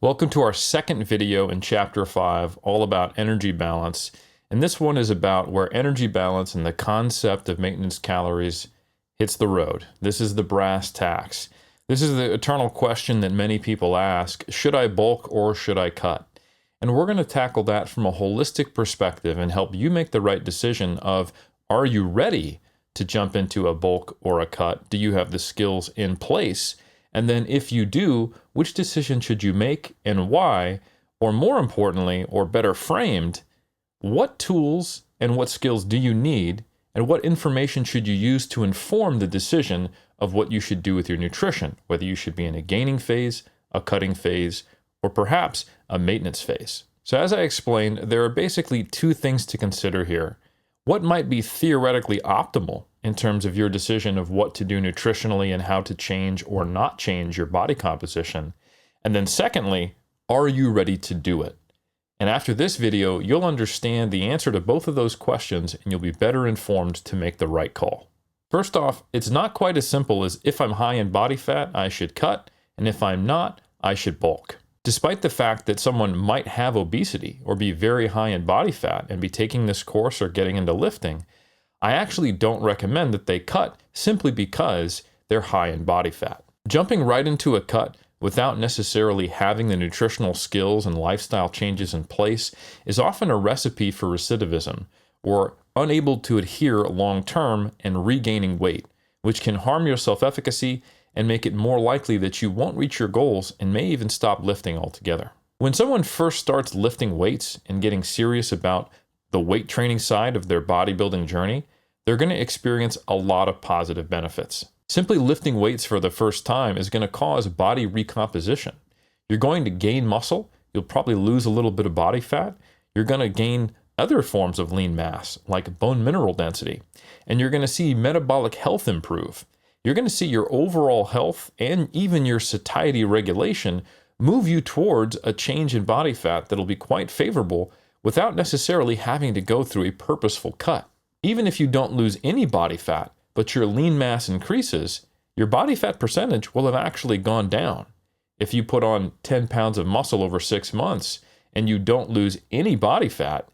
Welcome to our second video in Chapter 5, all about energy balance. And this one is about where energy balance and the concept of maintenance calories hits the road. This is the brass tacks. This is the eternal question that many people ask: should I bulk or should I cut? And we're going to tackle that from a holistic perspective and help you make the right decision of, are you ready to jump into a bulk or a cut? Do you have the skills in place? And then if you do, which decision should you make and why? Or more importantly, or better framed, what tools and what skills do you need? And what information should you use to inform the decision of what you should do with your nutrition? Whether you should be in a gaining phase, a cutting phase, or perhaps a maintenance phase. So as I explained, there are basically two things to consider here. What might be theoretically optimal in terms of your decision of what to do nutritionally and how to change or not change your body composition? And then secondly, are you ready to do it? And after this video, you'll understand the answer to both of those questions and you'll be better informed to make the right call. First off, it's not quite as simple as if I'm high in body fat, I should cut, and if I'm not, I should bulk. Despite the fact that someone might have obesity or be very high in body fat and be taking this course or getting into lifting, I actually don't recommend that they cut simply because they're high in body fat. Jumping right into a cut without necessarily having the nutritional skills and lifestyle changes in place is often a recipe for recidivism or unable to adhere long term and regaining weight, which can harm your self-efficacy and make it more likely that you won't reach your goals and may even stop lifting altogether. When someone first starts lifting weights and getting serious about the weight training side of their bodybuilding journey, they're going to experience a lot of positive benefits. Simply lifting weights for the first time is going to cause body recomposition. You're going to gain muscle, you'll probably lose a little bit of body fat, you're going to gain other forms of lean mass like bone mineral density, and you're going to see metabolic health improve. You're going to see your overall health and even your satiety regulation move you towards a change in body fat that'll be quite favorable without necessarily having to go through a purposeful cut. Even if you don't lose any body fat, but your lean mass increases, your body fat percentage will have actually gone down. If you put on 10 pounds of muscle over 6 months and you don't lose any body fat,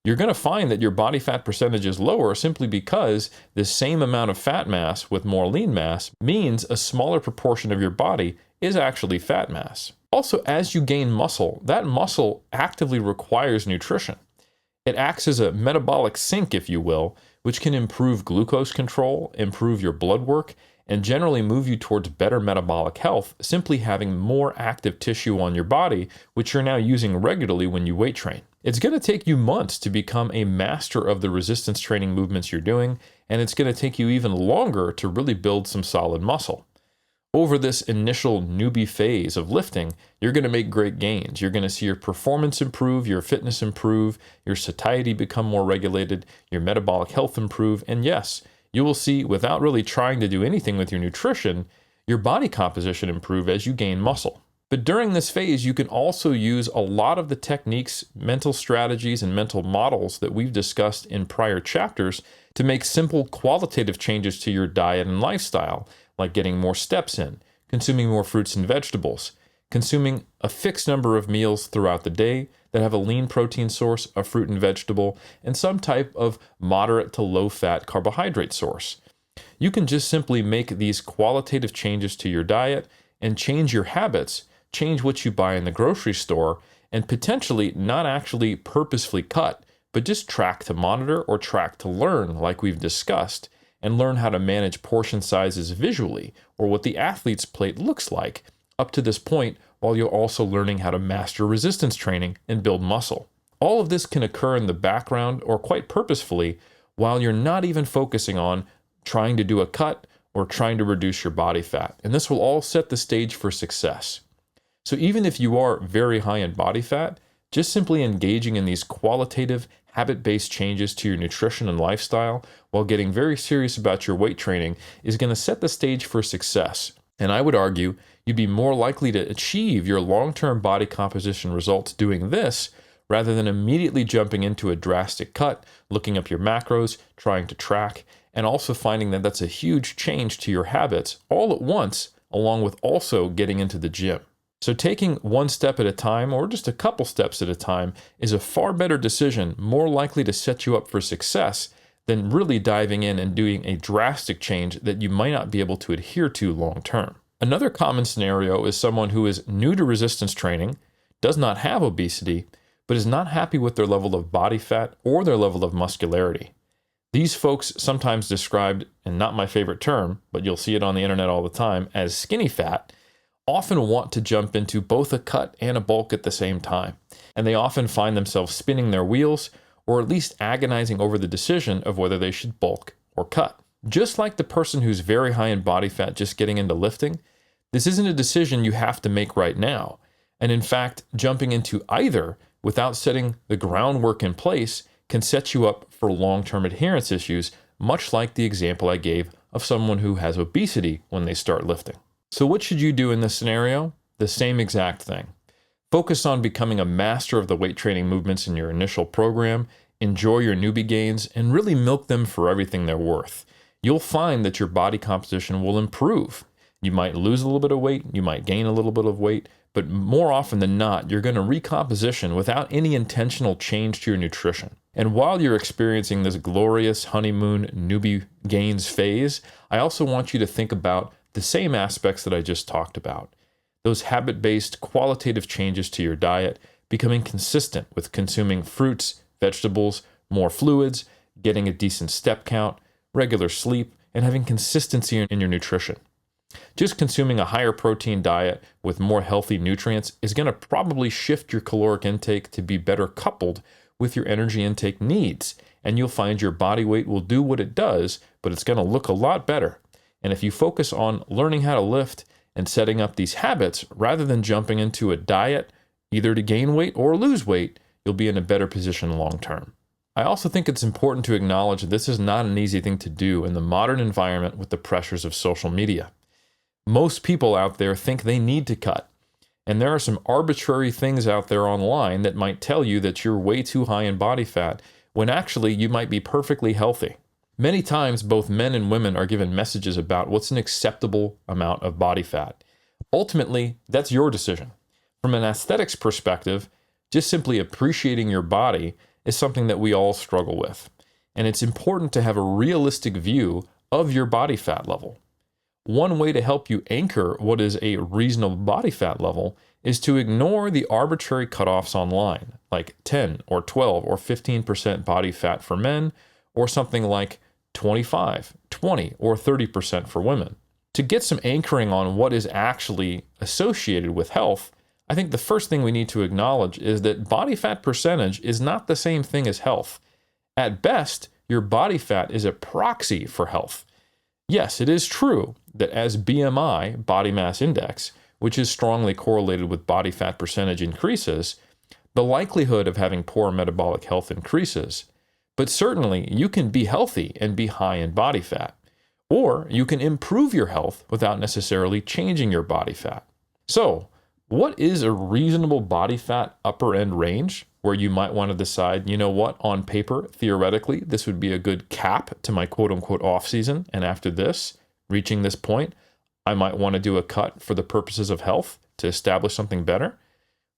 you're going to find that your body fat percentage is lower simply because the same amount of fat mass with more lean mass means a smaller proportion of your body is actually fat mass. Also, as you gain muscle, that muscle actively requires nutrition. It acts as a metabolic sink, if you will, which can improve glucose control, improve your blood work, and generally move you towards better metabolic health, simply having more active tissue on your body, which you're now using regularly when you weight train. It's going to take you months to become a master of the resistance training movements you're doing, and it's going to take you even longer to really build some solid muscle. Over this initial newbie phase of lifting, you're going to make great gains. You're going to see your performance improve, your fitness improve, your satiety become more regulated, your metabolic health improve, and yes, you will see, without really trying to do anything with your nutrition, your body composition improve as you gain muscle. But during this phase, you can also use a lot of the techniques, mental strategies, and mental models that we've discussed in prior chapters to make simple qualitative changes to your diet and lifestyle, like getting more steps in, consuming more fruits and vegetables, consuming a fixed number of meals throughout the day that have a lean protein source, a fruit and vegetable, and some type of moderate to low-fat carbohydrate source. You can just simply make these qualitative changes to your diet and change your habits, change what you buy in the grocery store, and potentially not actually purposefully cut, but just track to monitor or track to learn like we've discussed, and learn how to manage portion sizes visually, or what the athlete's plate looks like, up to this point, while you're also learning how to master resistance training and build muscle. All of this can occur in the background or quite purposefully while you're not even focusing on trying to do a cut or trying to reduce your body fat. And this will all set the stage for success. So even if you are very high in body fat, just simply engaging in these qualitative, habit-based changes to your nutrition and lifestyle while getting very serious about your weight training is going to set the stage for success. And I would argue you'd be more likely to achieve your long-term body composition results doing this rather than immediately jumping into a drastic cut, looking up your macros, trying to track, and also finding that that's a huge change to your habits all at once, along with also getting into the gym. So taking one step at a time, or just a couple steps at a time, is a far better decision, more likely to set you up for success than really diving in and doing a drastic change that you might not be able to adhere to long term. Another common scenario is someone who is new to resistance training, does not have obesity, but is not happy with their level of body fat or their level of muscularity. These folks, sometimes described, and not my favorite term, but you'll see it on the internet all the time, as skinny fat, often want to jump into both a cut and a bulk at the same time. And they often find themselves spinning their wheels, or at least agonizing over the decision of whether they should bulk or cut. Just like the person who's very high in body fat just getting into lifting, this isn't a decision you have to make right now. And in fact, jumping into either without setting the groundwork in place can set you up for long-term adherence issues, much like the example I gave of someone who has obesity when they start lifting. So what should you do in this scenario? The same exact thing. Focus on becoming a master of the weight training movements in your initial program, enjoy your newbie gains, and really milk them for everything they're worth. You'll find that your body composition will improve. You might lose a little bit of weight, you might gain a little bit of weight, but more often than not, you're going to recomposition without any intentional change to your nutrition. And while you're experiencing this glorious honeymoon newbie gains phase, I also want you to think about the same aspects that I just talked about. Those habit-based qualitative changes to your diet, becoming consistent with consuming fruits, vegetables, more fluids, getting a decent step count, regular sleep, and having consistency in your nutrition. Just consuming a higher protein diet with more healthy nutrients is going to probably shift your caloric intake to be better coupled with your energy intake needs, and you'll find your body weight will do what it does, but it's going to look a lot better. And if you focus on learning how to lift and setting up these habits rather than jumping into a diet either to gain weight or lose weight, you'll be in a better position long term. I also think it's important to acknowledge this is not an easy thing to do in the modern environment with the pressures of social media. Most people out there think they need to cut, and there are some arbitrary things out there online that might tell you that you're way too high in body fat when actually you might be perfectly healthy. Many times, both men and women are given messages about what's an acceptable amount of body fat. Ultimately, that's your decision. From an aesthetics perspective, just simply appreciating your body is something that we all struggle with. And it's important to have a realistic view of your body fat level. One way to help you anchor what is a reasonable body fat level is to ignore the arbitrary cutoffs online, like 10 or 12 or 15% body fat for men, or something like 25, 20, or 30% for women. To get some anchoring on what is actually associated with health, I think the first thing we need to acknowledge is that body fat percentage is not the same thing as health. At best, your body fat is a proxy for health. Yes, it is true that as BMI, body mass index, which is strongly correlated with body fat percentage increases, the likelihood of having poor metabolic health increases. But certainly, you can be healthy and be high in body fat, or you can improve your health without necessarily changing your body fat. So, what is a reasonable body fat upper end range where you might want to decide, you know what, on paper, theoretically, this would be a good cap to my quote unquote off season, and after this, reaching this point, I might want to do a cut for the purposes of health to establish something better?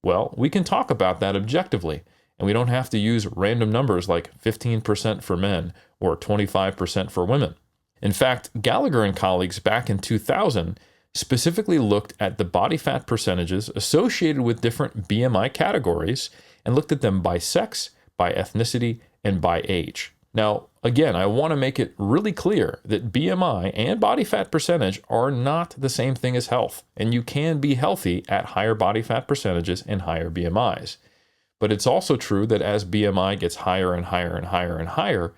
Well, we can talk about that objectively. And we don't have to use random numbers like 15% for men or 25% for women. In fact, Gallagher and colleagues back in 2000 specifically looked at the body fat percentages associated with different BMI categories and looked at them by sex, by ethnicity, and by age. Now, again, I want to make it really clear that BMI and body fat percentage are not the same thing as health, and you can be healthy at higher body fat percentages and higher BMIs. But it's also true that as BMI gets higher and higher and higher and higher,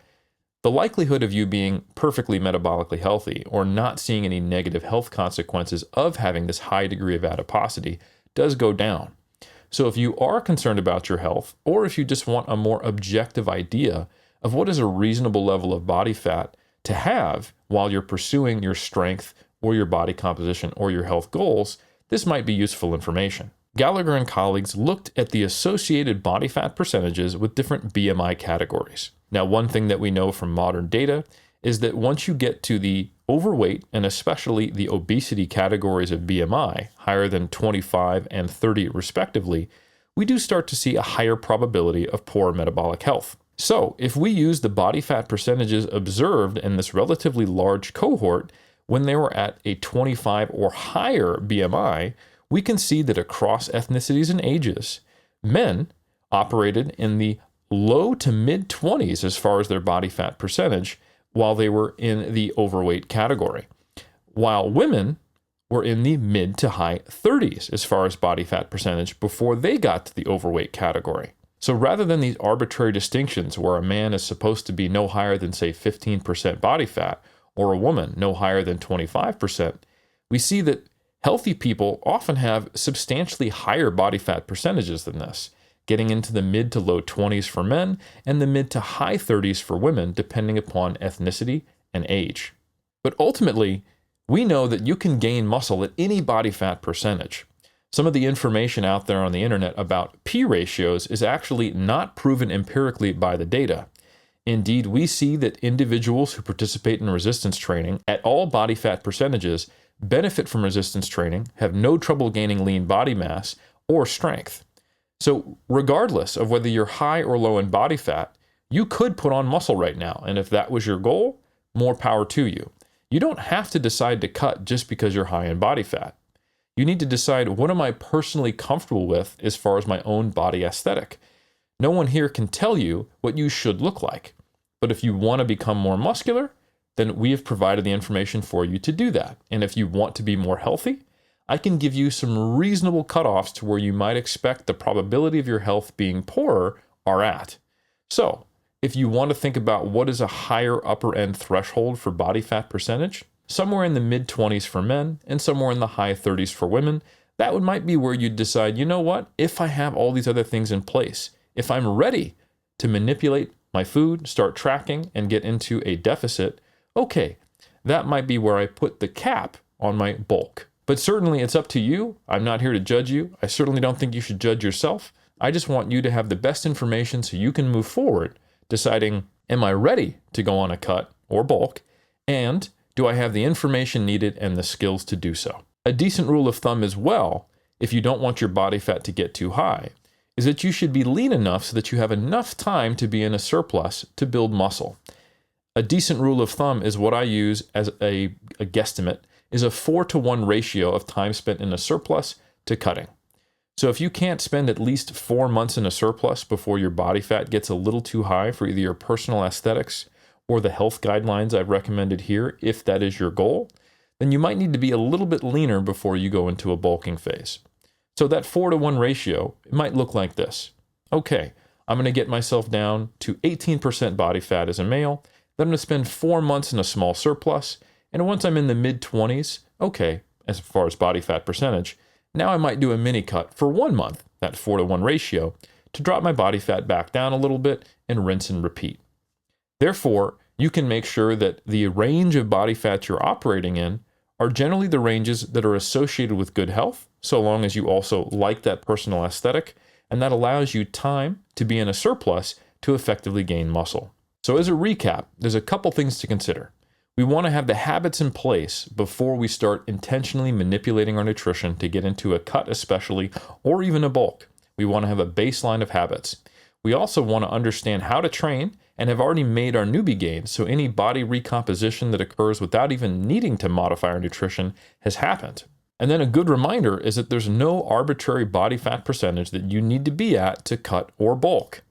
the likelihood of you being perfectly metabolically healthy or not seeing any negative health consequences of having this high degree of adiposity does go down. So if you are concerned about your health, or if you just want a more objective idea of what is a reasonable level of body fat to have while you're pursuing your strength or your body composition or your health goals, this might be useful information. Gallagher and colleagues looked at the associated body fat percentages with different BMI categories. Now, one thing that we know from modern data is that once you get to the overweight, and especially the obesity categories of BMI, higher than 25 and 30 respectively, we do start to see a higher probability of poor metabolic health. So, if we use the body fat percentages observed in this relatively large cohort when they were at a 25 or higher BMI, we can see that across ethnicities and ages, men operated in the low to mid 20s as far as their body fat percentage while they were in the overweight category, while women were in the mid to high 30s as far as body fat percentage before they got to the overweight category. So rather than these arbitrary distinctions where a man is supposed to be no higher than, say, 15% body fat, or a woman no higher than 25%, we see that healthy people often have substantially higher body fat percentages than this, getting into the mid to low 20s for men and the mid to high 30s for women, depending upon ethnicity and age. But ultimately, we know that you can gain muscle at any body fat percentage. Some of the information out there on the internet about P ratios is actually not proven empirically by the data. Indeed, we see that individuals who participate in resistance training at all body fat percentages benefit from resistance training, have no trouble gaining lean body mass or strength. So regardless of whether you're high or low in body fat, you could put on muscle right now. And if that was your goal, more power to you. You don't have to decide to cut just because you're high in body fat. You need to decide, what am I personally comfortable with as far as my own body aesthetic? No one here can tell you what you should look like. But if you want to become more muscular, then we have provided the information for you to do that. And if you want to be more healthy, I can give you some reasonable cutoffs to where you might expect the probability of your health being poorer are at. So, if you want to think about what is a higher upper end threshold for body fat percentage, somewhere in the mid 20s for men and somewhere in the high 30s for women, that might be where you'd decide, you know what, if I have all these other things in place, if I'm ready to manipulate my food, start tracking, and get into a deficit, okay, that might be where I put the cap on my bulk. But certainly it's up to you. I'm not here to judge you. I certainly don't think you should judge yourself. I just want you to have the best information so you can move forward, deciding, am I ready to go on a cut or bulk? And do I have the information needed and the skills to do so? A decent rule of thumb as well, if you don't want your body fat to get too high, is that you should be lean enough so that you have enough time to be in a surplus to build muscle. A decent rule of thumb is what I use as a guesstimate, is a 4-to-1 ratio of time spent in a surplus to cutting. So if you can't spend at least 4 months in a surplus before your body fat gets a little too high for either your personal aesthetics or the health guidelines I've recommended here, if that is your goal, then you might need to be a little bit leaner before you go into a bulking phase. So that 4-to-1 ratio, it might look like this. Okay, I'm going to get myself down to 18% body fat as a male, then I'm going to spend 4 months in a small surplus, and once I'm in the mid-20s, okay, as far as body fat percentage, now I might do a mini cut for 1 month, that 4-to-1 ratio, to drop my body fat back down a little bit and rinse and repeat. Therefore, you can make sure that the range of body fats you're operating in are generally the ranges that are associated with good health, so long as you also like that personal aesthetic, and that allows you time to be in a surplus to effectively gain muscle. So as a recap, there's a couple things to consider. We want to have the habits in place before we start intentionally manipulating our nutrition to get into a cut especially, or even a bulk. We want to have a baseline of habits. We also want to understand how to train and have already made our newbie gains, so any body recomposition that occurs without even needing to modify our nutrition has happened. And then a good reminder is that there's no arbitrary body fat percentage that you need to be at to cut or bulk.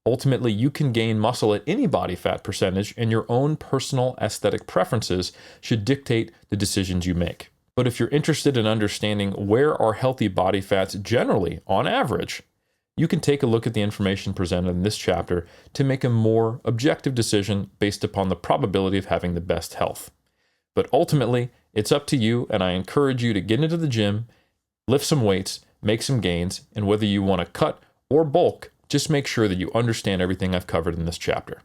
Ultimately, you can gain muscle at any body fat percentage, and your own personal aesthetic preferences should dictate the decisions you make. But if you're interested in understanding where are healthy body fats generally, on average, you can take a look at the information presented in this chapter to make a more objective decision based upon the probability of having the best health. But ultimately, it's up to you, and I encourage you to get into the gym, lift some weights, make some gains, and whether you want to cut or bulk, just make sure that you understand everything I've covered in this chapter.